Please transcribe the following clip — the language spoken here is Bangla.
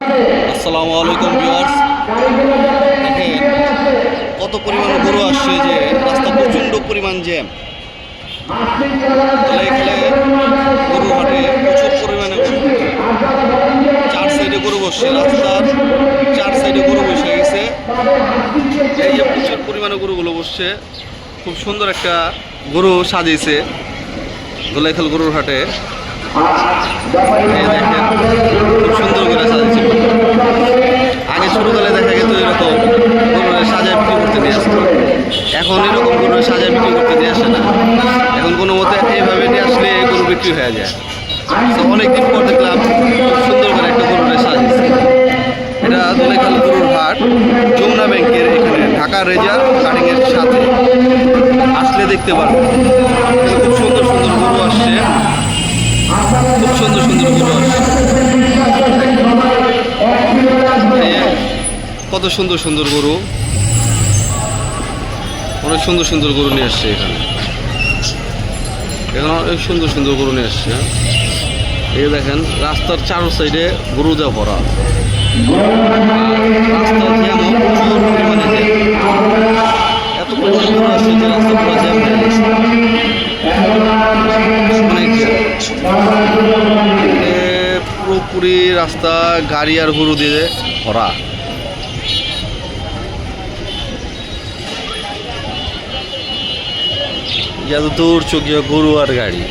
আসসালামু আলাইকুম ভিউয়ার্স, দেখেন কত পরিমাণ গরু আসছে, যে রাস্তা প্রচণ্ড পরিমাণ জ্যাম। তাহলে এখানে গরুর হাটে প্রচুর পরিমাণে গরু, চার সাইডে গরু বসছে, রাস্তার চার সাইডে গরু বসে গেছে। এই যে প্রচুর পরিমাণে গরুগুলো বসছে, খুব সুন্দর একটা গরু সাজিয়েছে দোলাইখাল গরুর হাটে। দেখেন খুব সুন্দর করে সাজিয়েছে। আগে ছোটোকালে দেখা যেত এরকম গরুর সাজায় বিক্রি করতে নিয়ে আসতো, এখন এরকম গরুর সাজায় বিক্রি করতে নিয়ে আসে না। এখন কোনো মতে এইভাবে নিয়ে আসলে গরু বিক্রি হয়ে যায়। তো অনেকদিন পর দেখলাম খুব সুন্দর করে একটা গরুর সাজিয়েছে। এটা দোলাইখাল গরুর হাট, যমুনা ব্যাংকের এখানে, ঢাকা রেজার কাটিংয়ের সাথে আসলে দেখতে পারবেন। খুব সুন্দর সুন্দর গরু আসছে, খুব সুন্দর সুন্দর গরু আসছে। কত সুন্দর সুন্দর গরু, অনেক সুন্দর সুন্দর গরু নিয়ে আসছে এখানে। এখানে অনেক সুন্দর সুন্দর গরু নিয়ে আসছে। এই দেখেন রাস্তার চারো সাইডে গরু দেওয়া ভরা, রাস্তা জ্যাম, প্রচুর পরিমাণে জ্যাম। এত পরিমাণে গরু আসছে যে রাস্তা পুরো জ্যাম হয়ে গেছে, অনেক জ্যাম। পুরোপুরি রাস্তা গাড়ি আর গরু দিয়ে ভরা। যত দূর চোখে গরু আর গাড়ি।